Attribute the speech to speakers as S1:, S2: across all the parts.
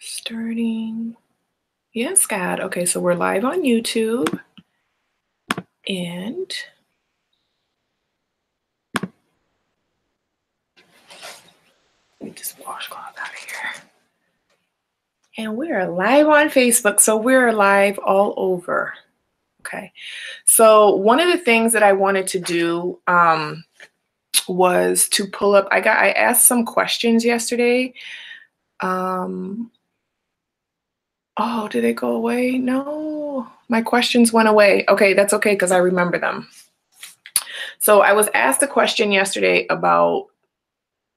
S1: Starting. Yes, God. Okay, so we're live on YouTube. And let me just washcloth out of here. And we're live on Facebook, so we're live all over. Okay, so one of the things that I wanted to do was to pull up. I asked some questions yesterday. Oh, did they go away? No, my questions went away. Okay, that's okay because I remember them. So I was asked a question yesterday about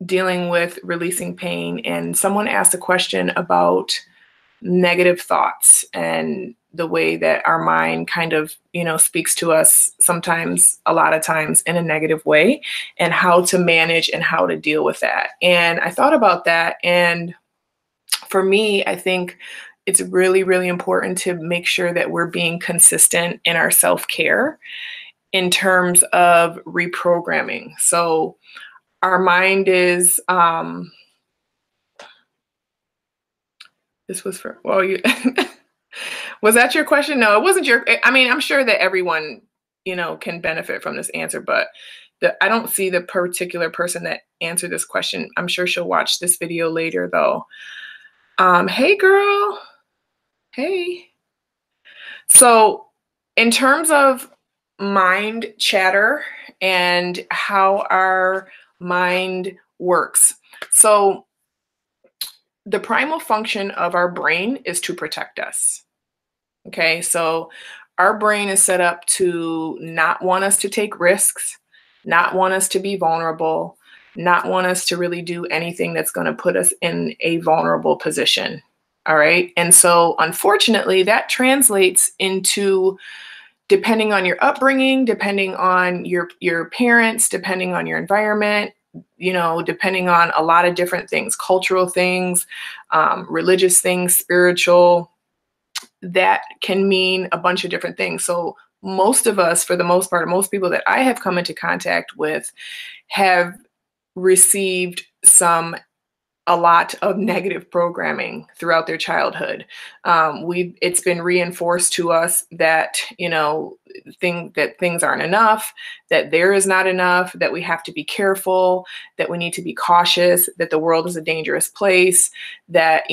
S1: dealing with releasing pain, and someone asked a question about negative thoughts and the way that our mind kind of, speaks to us sometimes, a lot of times in a negative way, and how to manage and how to deal with that. And I thought about that. And for me, I think it's really, really important to make sure that we're being consistent in our self-care in terms of reprogramming. So our mind is, this was for, well, you, was that your question? No, it wasn't I'm sure that everyone, can benefit from this answer, but I don't see the particular person that answered this question. I'm sure she'll watch this video later though. Hey girl. Hey. So in terms of mind chatter and how our mind works. So the primal function of our brain is to protect us. Okay, so our brain is set up to not want us to take risks, not want us to be vulnerable, not want us to really do anything that's going to put us in a vulnerable position. All right. And so unfortunately, that translates into, depending on your upbringing, depending on your parents, depending on your environment, depending on a lot of different things, cultural things, religious things, spiritual, that can mean a bunch of different things. So most of us, for the most part, most people that I have come into contact with have received a lot of negative programming throughout their childhood. It's been reinforced to us that, that things aren't enough, that there is not enough, that we have to be careful, that we need to be cautious, that the world is a dangerous place, that,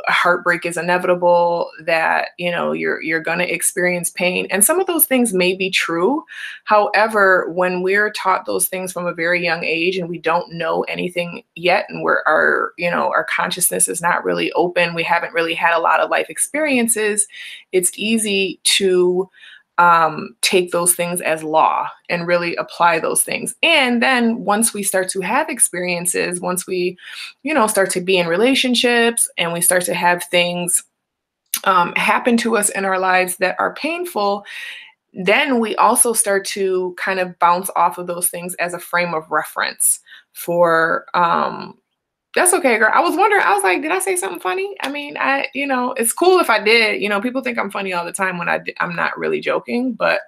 S1: heartbreak is inevitable, that, you're going to experience pain. And some of those things may be true. However, when we're taught those things from a very young age and we don't know anything yet, and our consciousness is not really open, we haven't really had a lot of life experiences, it's easy to take those things as law and really apply those things. And then once we start to have experiences, once we, start to be in relationships and we start to have things happen to us in our lives that are painful, then we also start to kind of bounce off of those things as a frame of reference for, that's okay, girl. I was wondering, I was like, did I say something funny? I mean, it's cool if I did. People think I'm funny all the time when I'm not really joking, but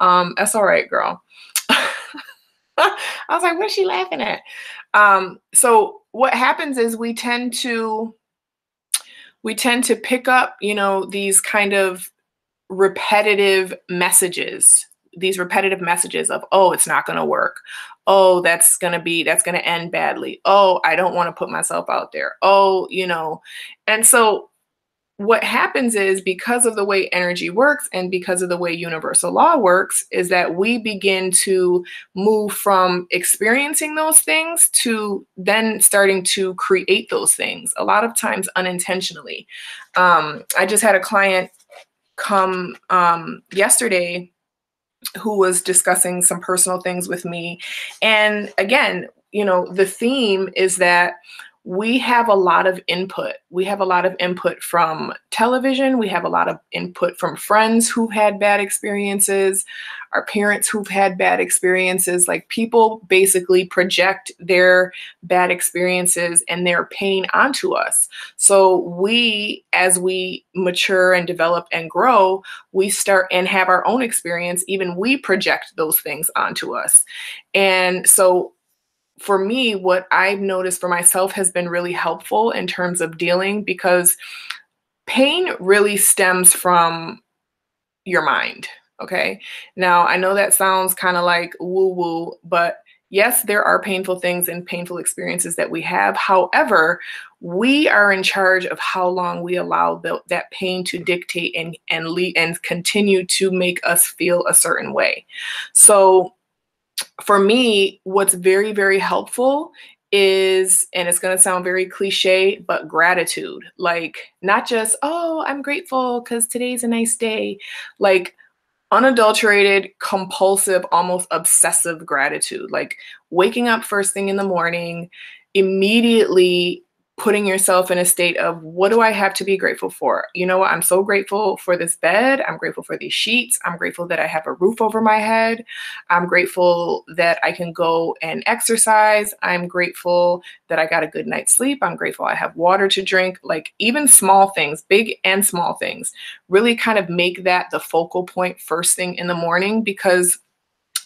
S1: that's all right, girl. I was like, what's she laughing at? So what happens is we tend to pick up, these kind of repetitive messages of, oh, it's not going to work. Oh, that's going to end badly. Oh, I don't want to put myself out there. Oh, and so what happens is, because of the way energy works and because of the way universal law works, is that we begin to move from experiencing those things to then starting to create those things, a lot of times unintentionally. I just had a client come yesterday who was discussing some personal things with me. And again, the theme is that we have a lot of input. We have a lot of input from television. We have a lot of input from friends who've had bad experiences, our parents who've had bad experiences. Like, people basically project their bad experiences and their pain onto us. So we, as we mature and develop and grow, we start and have our own experience. Even we project those things onto us. And so for me, what I've noticed for myself has been really helpful in terms of dealing, because pain really stems from your mind. Okay. Now, I know that sounds kind of like woo woo, but yes, there are painful things and painful experiences that we have. However, we are in charge of how long we allow that pain to dictate and continue to make us feel a certain way. So, for me, what's very, very helpful is, and it's going to sound very cliche, but gratitude. Like, not just, oh, I'm grateful because today's a nice day. Like, unadulterated, compulsive, almost obsessive gratitude. Like, waking up first thing in the morning, immediately putting yourself in a state of, what do I have to be grateful for? You know what? I'm so grateful for this bed. I'm grateful for these sheets. I'm grateful that I have a roof over my head. I'm grateful that I can go and exercise. I'm grateful that I got a good night's sleep. I'm grateful I have water to drink. Like, even small things, big and small things, really kind of make that the focal point first thing in the morning, because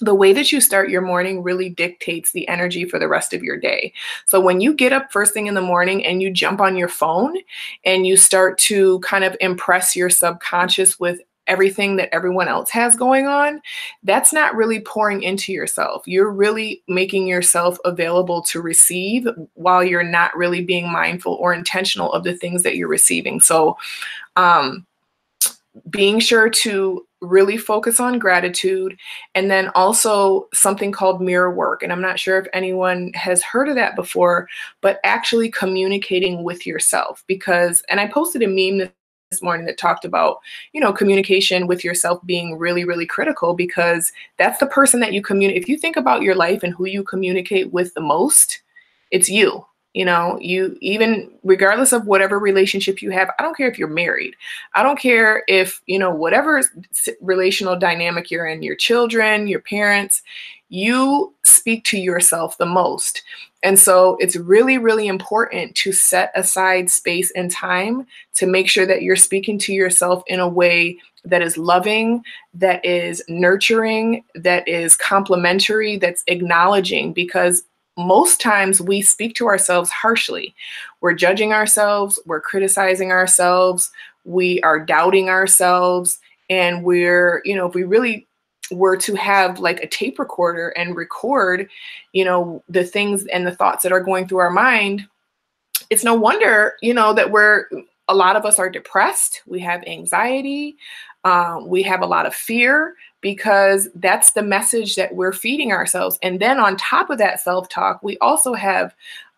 S1: the way that you start your morning really dictates the energy for the rest of your day. So when you get up first thing in the morning and you jump on your phone and you start to kind of impress your subconscious with everything that everyone else has going on, that's not really pouring into yourself. You're really making yourself available to receive while you're not really being mindful or intentional of the things that you're receiving. So, being sure to really focus on gratitude, and then also something called mirror work. And I'm not sure if anyone has heard of that before, but actually communicating with yourself. Because, and I posted a meme this morning that talked about, communication with yourself being really, really critical, because that's the person that you communicate. If you think about your life and who you communicate with the most, it's you. You, even regardless of whatever relationship you have, I don't care if you're married. I don't care if, whatever relational dynamic you're in, your children, your parents, you speak to yourself the most. And so it's really, really important to set aside space and time to make sure that you're speaking to yourself in a way that is loving, that is nurturing, that is complimentary, that's acknowledging, because most times we speak to ourselves harshly. We're judging ourselves, we're criticizing ourselves, we are doubting ourselves. And if we really were to have like a tape recorder and record, the things and the thoughts that are going through our mind, it's no wonder, that a lot of us are depressed. We have anxiety. We have a lot of fear, because that's the message that we're feeding ourselves. And then on top of that self-talk, we also have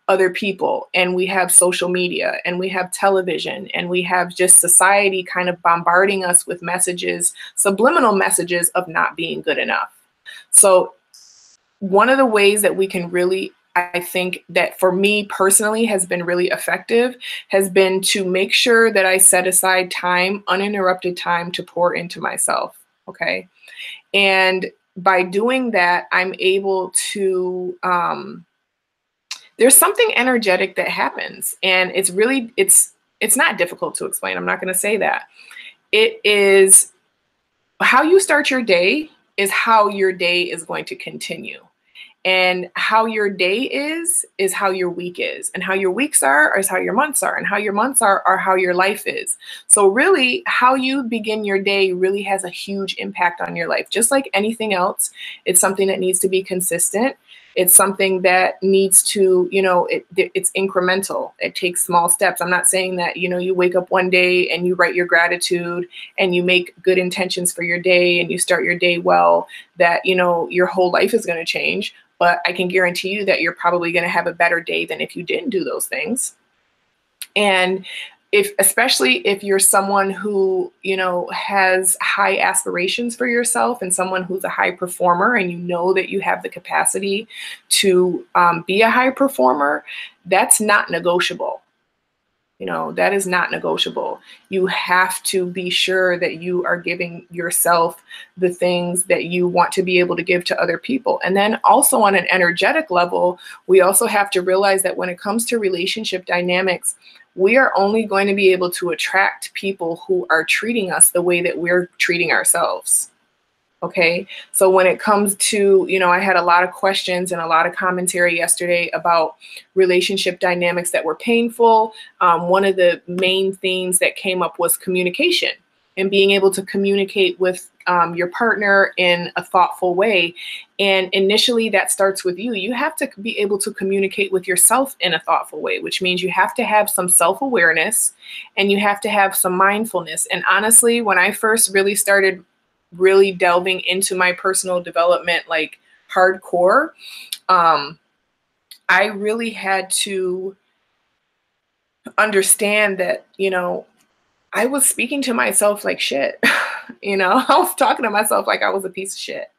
S1: other people, and we have social media, and we have television, and we have just society kind of bombarding us with messages, subliminal messages of not being good enough. So one of the ways that we can really, I think that for me personally has been really effective, has been to make sure that I set aside time, uninterrupted time, to pour into myself. Okay. And by doing that, I'm able to, there's something energetic that happens, and it's not difficult to explain. I'm not going to say that. It is how you start your day is how your day is going to continue. And how your day is how your week is. And how your weeks are is how your months are. And how your months are how your life is. So really, how you begin your day really has a huge impact on your life. Just like anything else, it's something that needs to be consistent. It's something that needs to, it's incremental. It takes small steps. I'm not saying that, you wake up one day and you write your gratitude and you make good intentions for your day and you start your day well, that, your whole life is going to change. But I can guarantee you that you're probably going to have a better day than if you didn't do those things. And especially if you're someone who, has high aspirations for yourself, and someone who's a high performer, and you know that you have the capacity to be a high performer, that's not negotiable. That is not negotiable. You have to be sure that you are giving yourself the things that you want to be able to give to other people. And then also on an energetic level, we also have to realize that when it comes to relationship dynamics, we are only going to be able to attract people who are treating us the way that we're treating ourselves. Okay. So when it comes to, I had a lot of questions and a lot of commentary yesterday about relationship dynamics that were painful. One of the main themes that came up was communication and being able to communicate with your partner in a thoughtful way. And initially that starts with you. You have to be able to communicate with yourself in a thoughtful way, which means you have to have some self-awareness and you have to have some mindfulness. And honestly, when I first really started delving into my personal development, like hardcore, I really had to understand that, I was speaking to myself like shit. I was talking to myself like I was a piece of shit.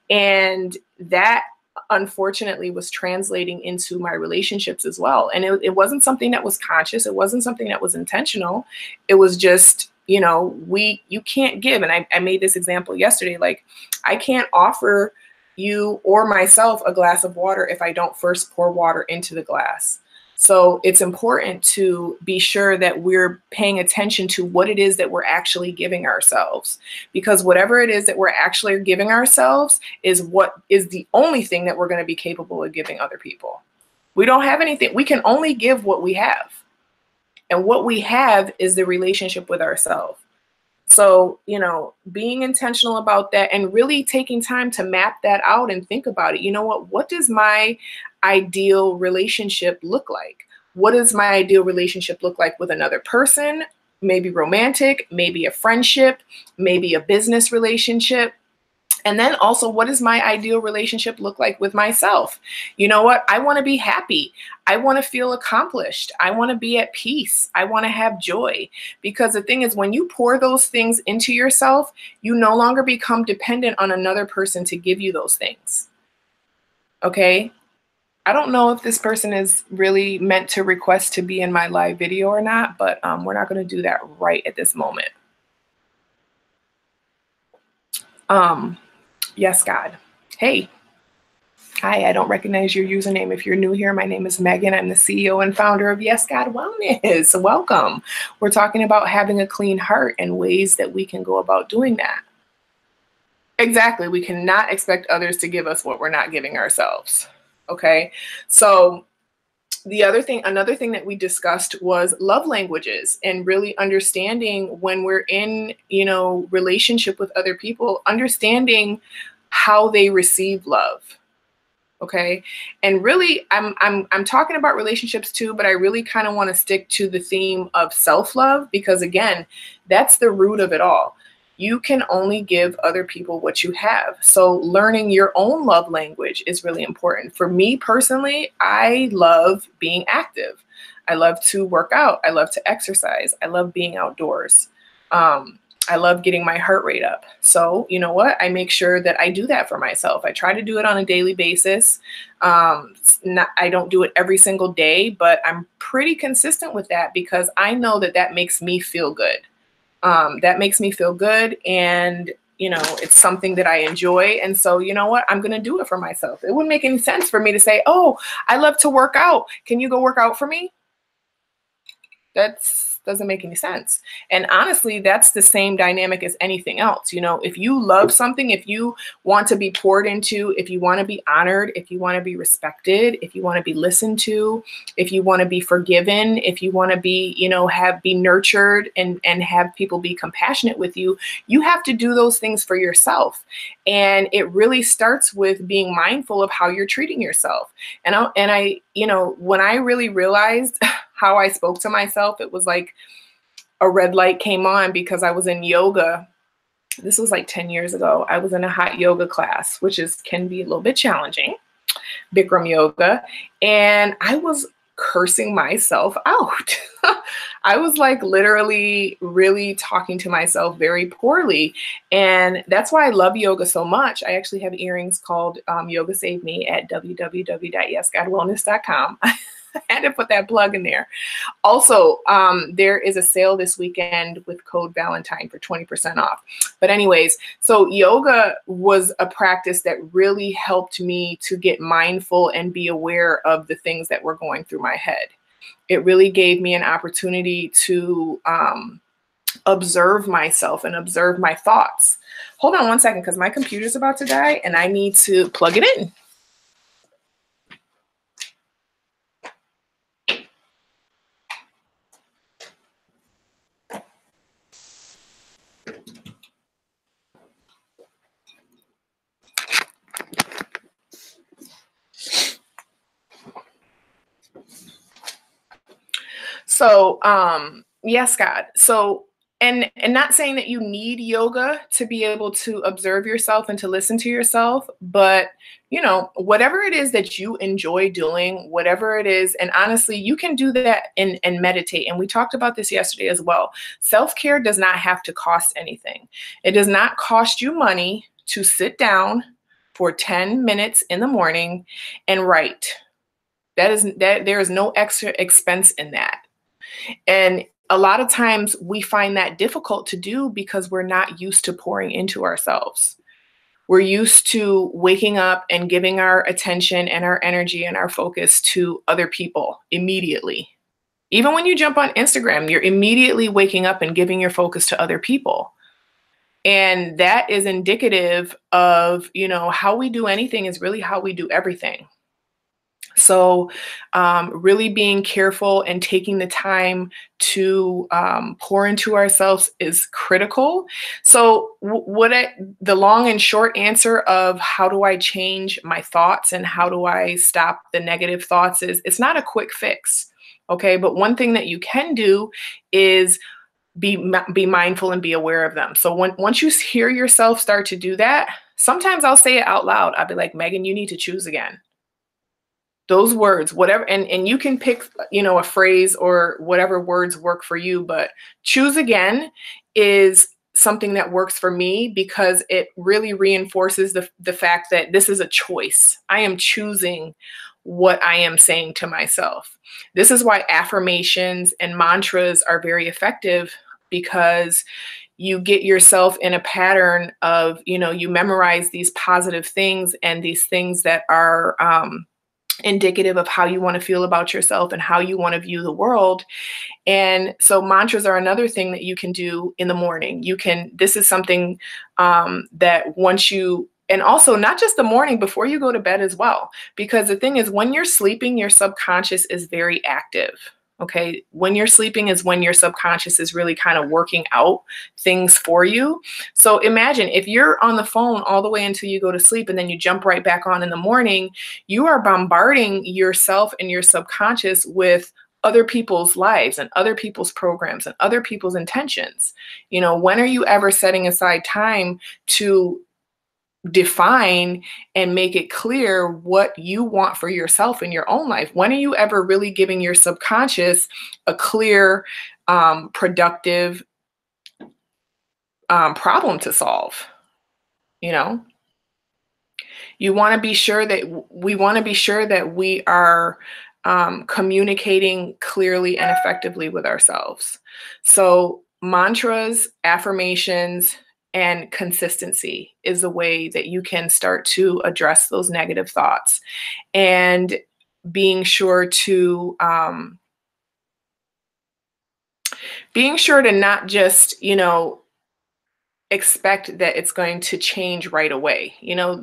S1: And that unfortunately was translating into my relationships as well. And it wasn't something that was conscious. It wasn't something that was intentional. It was just, you can't give. And I made this example yesterday, like I can't offer you or myself a glass of water if I don't first pour water into the glass. So it's important to be sure that we're paying attention to what it is that we're actually giving ourselves, because whatever it is that we're actually giving ourselves is what is the only thing that we're going to be capable of giving other people. We don't have anything. We can only give what we have. And what we have is the relationship with ourselves. So, being intentional about that and really taking time to map that out and think about it. You know what does my ideal relationship look like? What does my ideal relationship look like with another person? Maybe romantic, maybe a friendship, maybe a business relationship. And then also, what does my ideal relationship look like with myself? You know what? I want to be happy. I want to feel accomplished. I want to be at peace. I want to have joy. Because the thing is, when you pour those things into yourself, you no longer become dependent on another person to give you those things. Okay? I don't know if this person is really meant to request to be in my live video or not, but we're not going to do that right at this moment. Yes, God. Hey. Hi, I don't recognize your username. If you're new here, my name is Megan. I'm the CEO and founder of Yes, God Wellness. Welcome. We're talking about having a clean heart and ways that we can go about doing that. Exactly. We cannot expect others to give us what we're not giving ourselves. Okay. So another thing that we discussed was love languages and really understanding when we're in, relationship with other people, understanding how they receive love. Okay. And really, I'm talking about relationships too, but I really kind of want to stick to the theme of self-love, because again, that's the root of it all. You can only give other people what you have. So learning your own love language is really important. For me personally, I love being active. I love to work out. I love to exercise. I love being outdoors. I love getting my heart rate up. So you know what? I make sure that I do that for myself. I try to do it on a daily basis. I don't do it every single day, but I'm pretty consistent with that because I know that makes me feel good. That makes me feel good. And, it's something that I enjoy. And so, you know what? I'm going to do it for myself. It wouldn't make any sense for me to say, oh, I love to work out. Can you go work out for me? That doesn't make any sense. And honestly, that's the same dynamic as anything else. If you love something, if you want to be poured into, if you want to be honored, if you want to be respected, if you want to be listened to, if you want to be forgiven, if you want to be, be nurtured and have people be compassionate with you, you have to do those things for yourself. And it really starts with being mindful of how you're treating yourself. And I, when I really realized how I spoke to myself, it was like a red light came on because I was in yoga. This was like 10 years ago. I was in a hot yoga class, which can be a little bit challenging, Bikram yoga. And I was cursing myself out. I was like literally really talking to myself very poorly. And that's why I love yoga so much. I actually have earrings called Yoga Save Me at www.yesgodwellness.com. I had to put that plug in there. Also, there is a sale this weekend with code Valentine for 20% off. But anyways, so yoga was a practice that really helped me to get mindful and be aware of the things that were going through my head. It really gave me an opportunity to observe myself and observe my thoughts. Hold on one second, because my computer's about to die and I need to plug it in. So, yes, God. So, and not saying that you need yoga to be able to observe yourself and to listen to yourself, but whatever it is that you enjoy doing, whatever it is, and honestly, you can do that and meditate. And we talked about this yesterday as well. Self-care does not have to cost anything. It does not cost you money to sit down for 10 minutes in the morning and write. There is no extra expense in that. And a lot of times we find that difficult to do because we're not used to pouring into ourselves. We're used to waking up and giving our attention and our energy and our focus to other people immediately. Even when you jump on Instagram, you're immediately waking up and giving your focus to other people. And that is indicative of, how we do anything is really how we do everything. So really being careful and taking the time to pour into ourselves is critical. So the long and short answer of how do I change my thoughts and how do I stop the negative thoughts is it's not a quick fix. Okay. But one thing that you can do is be mindful and be aware of them. So once you hear yourself start to do that, sometimes I'll say it out loud. I'll be like, Megan, you need to choose again. Those words, whatever, and you can pick, a phrase or whatever words work for you, but choose again is something that works for me because it really reinforces the fact that this is a choice. I am choosing what I am saying to myself. This is why affirmations and mantras are very effective, because you get yourself in a pattern of, you memorize these positive things and these things that are, indicative of how you want to feel about yourself and how you want to view the world. And so mantras are another thing that you can do in the morning. This is something that once you, and also not just the morning, before you go to bed as well, because the thing is, when you're sleeping, your subconscious is very active. Okay. When you're sleeping is when your subconscious is really kind of working out things for you. So imagine if you're on the phone all the way until you go to sleep and then you jump right back on in the morning, you are bombarding yourself and your subconscious with other people's lives and other people's programs and other people's intentions. When are you ever setting aside time to define and make it clear what you want for yourself in your own life? When are you ever really giving your subconscious a clear, productive problem to solve? You want to be sure that we are communicating clearly and effectively with ourselves. So mantras, affirmations, and consistency is a way that you can start to address those negative thoughts, and being sure to not just, expect that it's going to change right away.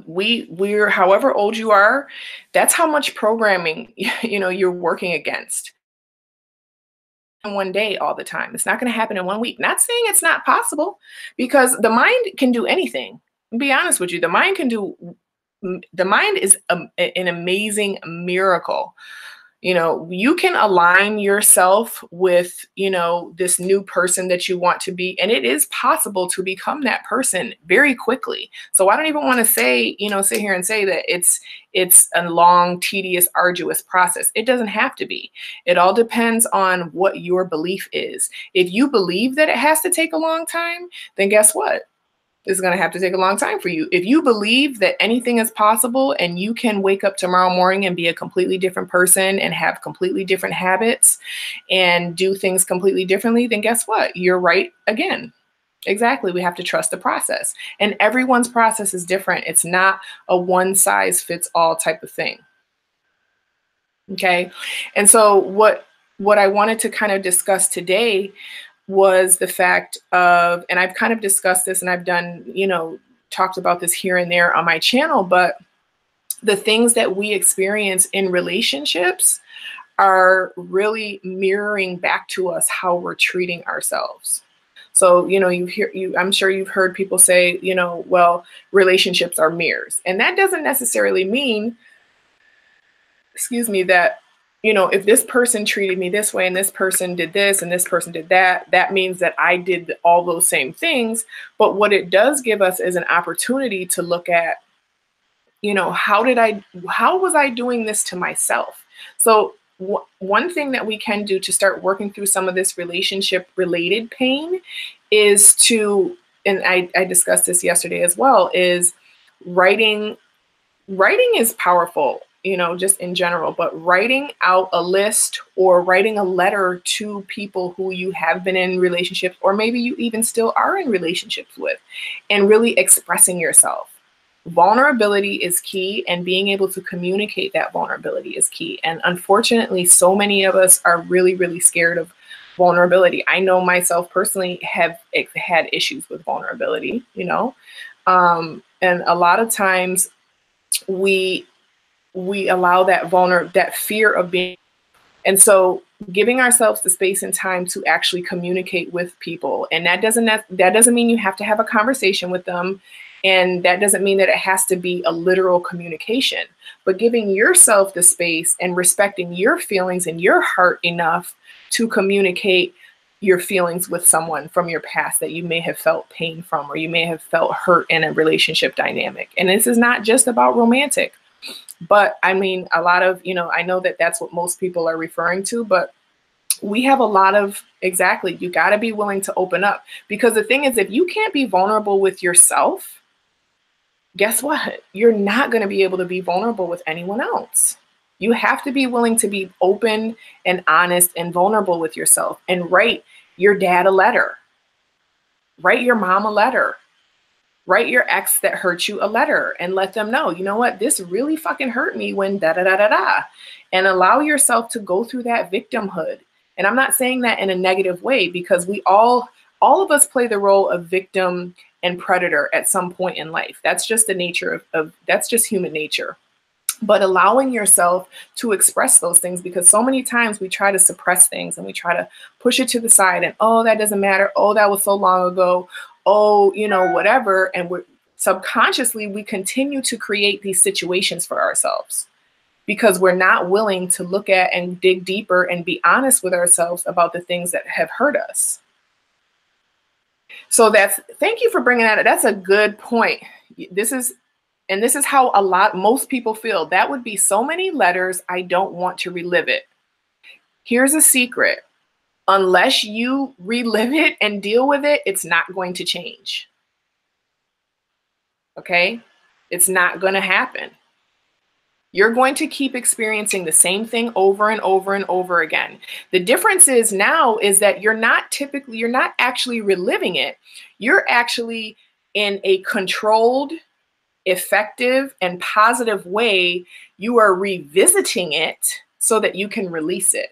S1: We're however old you are, that's how much programming, you're working against. One day all the time. It's not going to happen in 1 week. Not saying it's not possible, because the mind can do anything. I'll be honest with you. The mind is an amazing miracle. You can align yourself with, this new person that you want to be, and it is possible to become that person very quickly. So I don't even want to say, sit here and say that it's a long, tedious, arduous process. It doesn't have to be. It all depends on what your belief is. If you believe that it has to take a long time, then guess what? It's going to have to take a long time for you. If you believe that anything is possible and you can wake up tomorrow morning and be a completely different person and have completely different habits and do things completely differently, then guess what? You're right again. Exactly. We have to trust the process. And everyone's process is different. It's not a one size fits all type of thing. Okay. And so what I wanted to kind of discuss today was the fact of, and I've kind of discussed this and I've done, talked about this here and there on my channel, but the things that we experience in relationships are really mirroring back to us how we're treating ourselves. So, I'm sure you've heard people say, well, relationships are mirrors. And that doesn't necessarily mean, excuse me, that, if this person treated me this way and this person did this and this person did that, that means that I did all those same things. But what it does give us is an opportunity to look at, how was I doing this to myself? So one thing that we can do to start working through some of this relationship related pain is to, and I discussed this yesterday as well, is writing. Writing is powerful, just in general, but writing out a list or writing a letter to people who you have been in relationships, or maybe you even still are in relationships with, and really expressing yourself. Vulnerability is key, and being able to communicate that vulnerability is key. And unfortunately, so many of us are really, really scared of vulnerability. I know myself personally have had issues with vulnerability, and a lot of times we allow that fear of being, and so giving ourselves the space and time to actually communicate with people. And that doesn't mean you have to have a conversation with them. And that doesn't mean that it has to be a literal communication, but giving yourself the space and respecting your feelings and your heart enough to communicate your feelings with someone from your past that you may have felt pain from, or you may have felt hurt in a relationship dynamic. And this is not just about romantic, but I mean, a lot of, I know that that's what most people are referring to, but we have a lot of, exactly, you got to be willing to open up, because the thing is, if you can't be vulnerable with yourself, guess what? You're not going to be able to be vulnerable with anyone else. You have to be willing to be open and honest and vulnerable with yourself, and write your dad a letter, write your mom a letter, write your ex that hurt you a letter, and let them know, you know what, this really fucking hurt me when da da da da da, and allow yourself to go through that victimhood. And I'm not saying that in a negative way, because we all of us play the role of victim and predator at some point in life. That's just the nature of that's just human nature. But allowing yourself to express those things, because so many times we try to suppress things and we try to push it to the side, and, oh, that doesn't matter. Oh, that was so long ago. Oh, whatever. And we're subconsciously, we continue to create these situations for ourselves because we're not willing to look at and dig deeper and be honest with ourselves about the things that have hurt us. So thank you for bringing that. That's a good point. This is how most people feel. That would be so many letters. I don't want to relive it. Here's a secret. Unless you relive it and deal with it, it's not going to change. Okay? It's not going to happen. You're going to keep experiencing the same thing over and over and over again. The difference is now is that you're not actually reliving it. You're actually, in a controlled, effective, and positive way, you are revisiting it so that you can release it.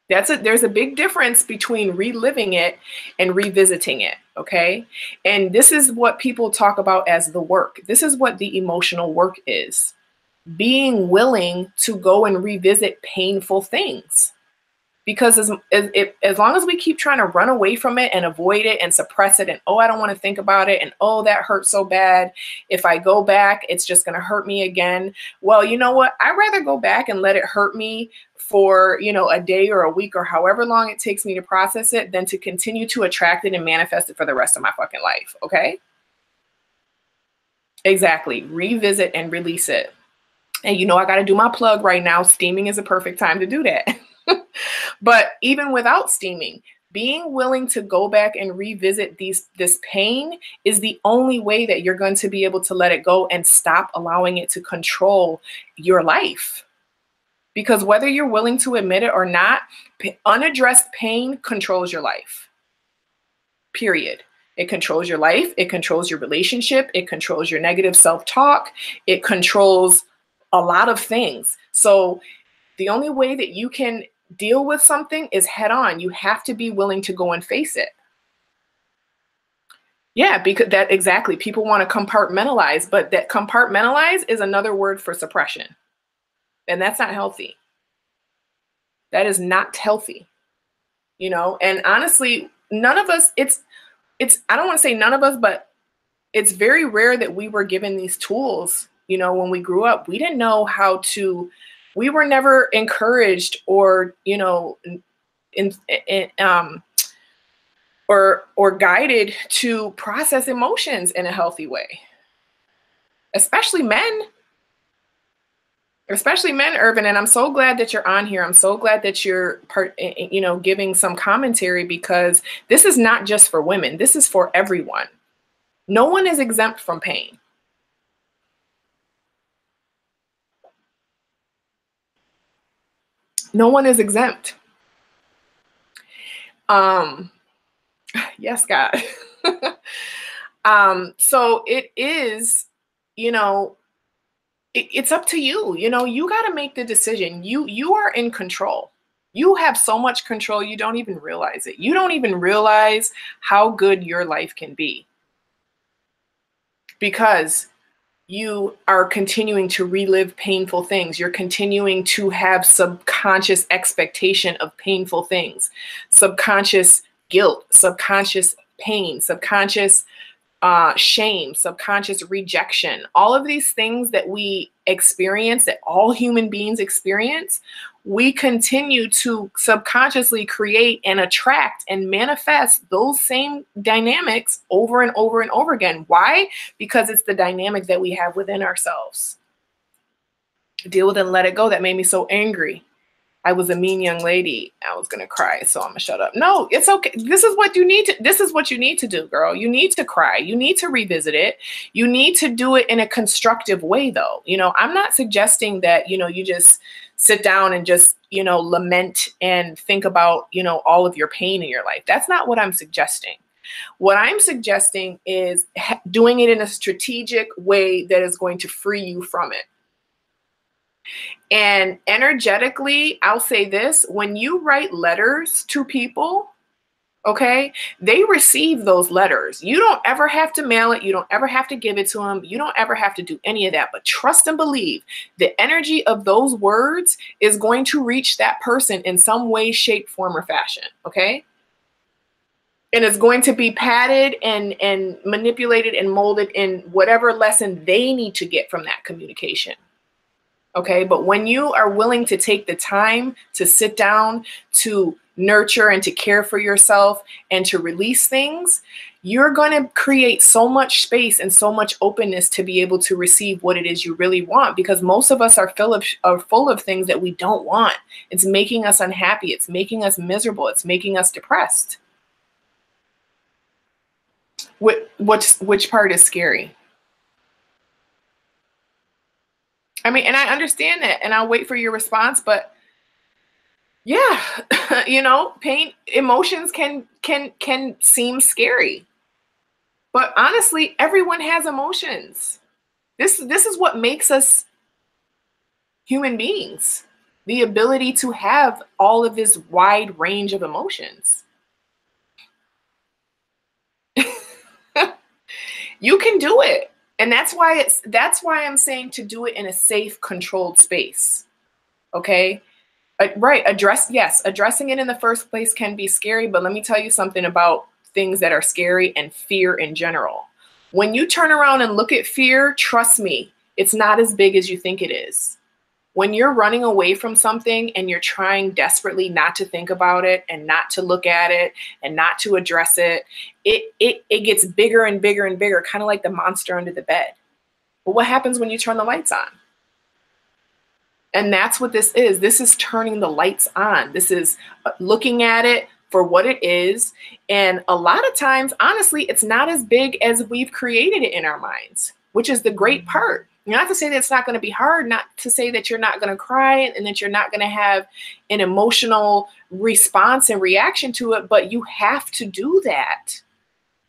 S1: There's a big difference between reliving it and revisiting it, okay? And this is what people talk about as the work. This is what the emotional work is. Being willing to go and revisit painful things. Because as long as we keep trying to run away from it and avoid it and suppress it, and, oh, I don't want to think about it, and, oh, that hurts so bad, if I go back, it's just going to hurt me again. Well, you know what? I'd rather go back and let it hurt me for, a day or a week or however long it takes me to process it than to continue to attract it and manifest it for the rest of my fucking life. Okay? Exactly. Revisit and release it. And I got to do my plug right now. Steaming is a perfect time to do that. But even without steaming, being willing to go back and revisit this pain is the only way that you're going to be able to let it go and stop allowing it to control your life. Because whether you're willing to admit it or not, unaddressed pain controls your life. Period. It controls your life. It controls your relationship. It controls your negative self-talk. It controls a lot of things. So the only way that you can deal with something is head on. You have to be willing to go and face it. Yeah, because that exactly. People want to compartmentalize, but that compartmentalize is another word for suppression. And that's not healthy. That is not healthy. You know, and honestly, none of us, I don't want to say none of us, but it's very rare that we were given these tools. You know, when we grew up, we didn't know how to, we were never encouraged or, you know, or guided to process emotions in a healthy way. Especially men, Irvin. And I'm so glad that you're on here. I'm so glad that you're giving some commentary, because this is not just for women. This is for everyone. No one is exempt from pain. No one is exempt. Yes, God. So it is, you know, it's up to you. You know, you got to make the decision. You are in control. You have so much control, you don't even realize it. You don't even realize how good your life can be, because you are continuing to relive painful things. You're continuing to have subconscious expectation of painful things, subconscious guilt, subconscious pain, subconscious shame, subconscious rejection. All of these things that we experience, that all human beings experience, we continue to subconsciously create and attract and manifest those same dynamics over and over and over again. Why? Because it's the dynamic that we have within ourselves. Deal with it and let it go. That made me so angry. I was a mean young lady. I was going to cry, so I'm going to shut up. No, it's okay. This is what you need to do, girl. You need to cry. You need to revisit it. You need to do it in a constructive way, though. You know, I'm not suggesting that, you know, you just sit down and just, you know, lament and think about, you know, all of your pain in your life. That's not what I'm suggesting. What I'm suggesting is doing it in a strategic way that is going to free you from it. And energetically, I'll say this: when you write letters to people, okay, they receive those letters. You don't ever have to mail it. You don't ever have to give it to them. You don't ever have to do any of that. But trust and believe the energy of those words is going to reach that person in some way, shape, form, or fashion. Okay. And it's going to be padded and manipulated and molded in whatever lesson they need to get from that communication. Okay, but when you are willing to take the time to sit down, to nurture and to care for yourself and to release things, you're going to create so much space and so much openness to be able to receive what it is you really want, because most of us are full of things that we don't want. It's making us unhappy. It's making us miserable. It's making us depressed. Which part is scary? I mean, and I understand that, and I'll wait for your response, but yeah, you know, pain, emotions can seem scary. But honestly, everyone has emotions. This is what makes us human beings. The ability to have all of this wide range of emotions. You can do it. And that's why I'm saying to do it in a safe, controlled space. Okay? Right. Addressing it in the first place can be scary, but let me tell you something about things that are scary and fear in general. When you turn around and look at fear, trust me, it's not as big as you think it is. When you're running away from something and you're trying desperately not to think about it and not to look at it and not to address it, it gets bigger and bigger and bigger, kind of like the monster under the bed. But what happens when you turn the lights on? And that's what this is. This is turning the lights on. This is looking at it for what it is. And a lot of times, honestly, it's not as big as we've created it in our minds, which is the great part. Not to say that it's not going to be hard, not to say that you're not going to cry and that you're not going to have an emotional response and reaction to it, but you have to do that.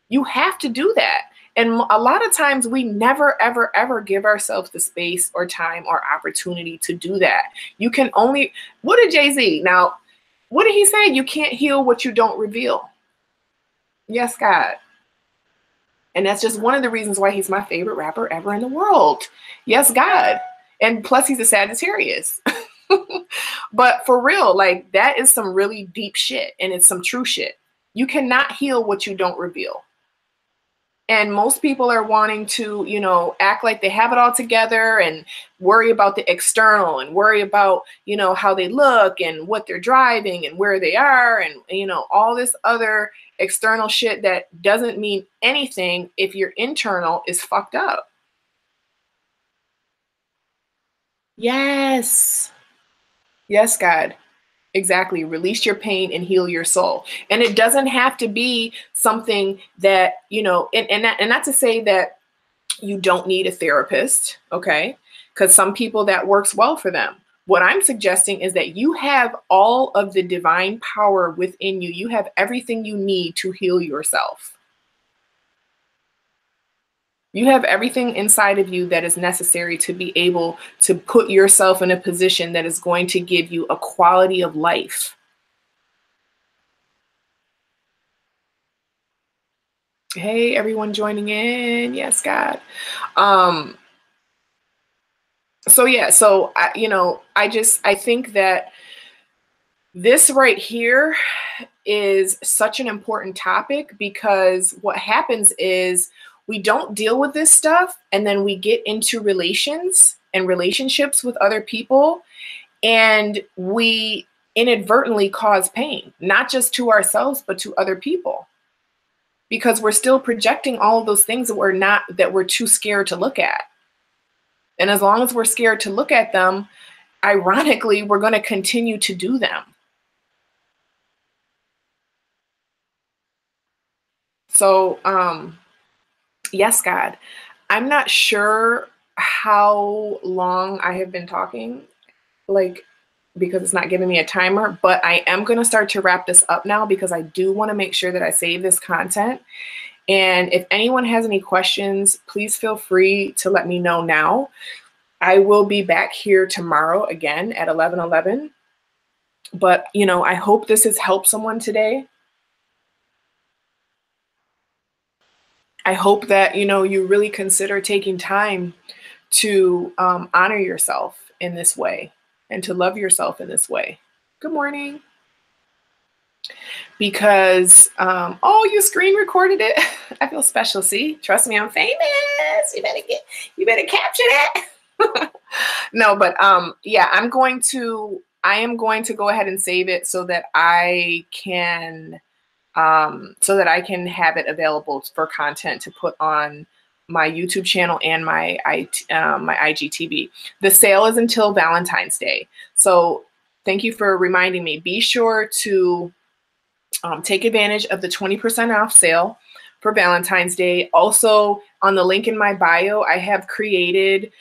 S1: You have to do that. And a lot of times we never, ever, ever give ourselves the space or time or opportunity to do that. You can only, what did Jay-Z? Now, What did he say? You can't heal what you don't reveal. Yes, God. And that's just one of the reasons why he's my favorite rapper ever in the world. Yes, God. And plus he's a Sagittarius. But for real, like that is some really deep shit, and it's some true shit. You cannot heal what you don't reveal. And most people are wanting to, you know, act like they have it all together and worry about the external and worry about, you know, how they look and what they're driving and where they are and, you know, all this other external shit that doesn't mean anything if your internal is fucked up. Yes. Yes, God. Exactly. Release your pain and heal your soul. And it doesn't have to be something that, you know, and not to say that you don't need a therapist, okay? Because some people that works well for them. What I'm suggesting is that you have all of the divine power within you. You have everything you need to heal yourself. You have everything inside of you that is necessary to be able to put yourself in a position that is going to give you a quality of life. Hey, everyone joining in. Yes, God. So yeah, so I think that this right here is such an important topic, because what happens is we don't deal with this stuff and then we get into relations and relationships with other people, and we inadvertently cause pain, not just to ourselves, but to other people, because we're still projecting all of those things that we're too scared to look at. And as long as we're scared to look at them, ironically, we're going to continue to do them. So, yes, God, I'm not sure how long I have been talking, like, because it's not giving me a timer, but I am going to start to wrap this up now, because I do want to make sure that I save this content. And if anyone has any questions, please feel free to let me know now. I will be back here tomorrow again at 11:11. But, you know, I hope this has helped someone today. I hope that, you know, you really consider taking time to honor yourself in this way and to love yourself in this way. Good morning. Because, oh, you screen recorded it. I feel special. See, trust me, I'm famous. You better capture that. No, but yeah, I am going to go ahead and save it so that I can have it available for content to put on my YouTube channel and my IGTV. The sale is until Valentine's Day. So thank you for reminding me. Be sure to take advantage of the 20% off sale for Valentine's Day. Also, on the link in my bio, I have created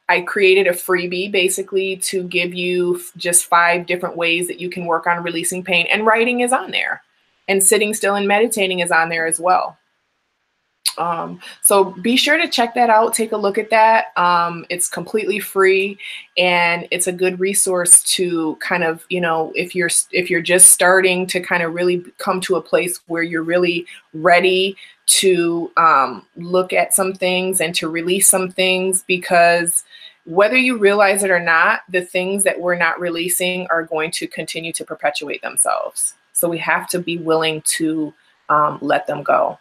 S1: I created a freebie basically to give you just 5 different ways that you can work on releasing pain. And writing is on there. And sitting still and meditating is on there as well. So be sure to check that out. Take a look at that. It's completely free, and it's a good resource to kind of, you know, if you're just starting to kind of really come to a place where you're really ready to look at some things and to release some things, because whether you realize it or not, the things that we're not releasing are going to continue to perpetuate themselves. So we have to be willing to let them go.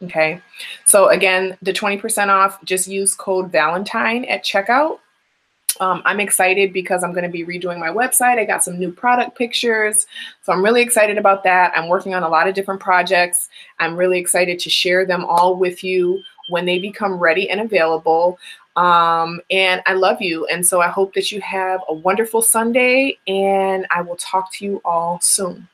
S1: Okay, so again, the 20% off, just use code Valentine at checkout. I'm excited because I'm going to be redoing my website. I got some new product pictures, so I'm really excited about that. I'm working on a lot of different projects. I'm really excited to share them all with you when they become ready and available. And I love you. And so I hope that you have a wonderful Sunday, and I will talk to you all soon.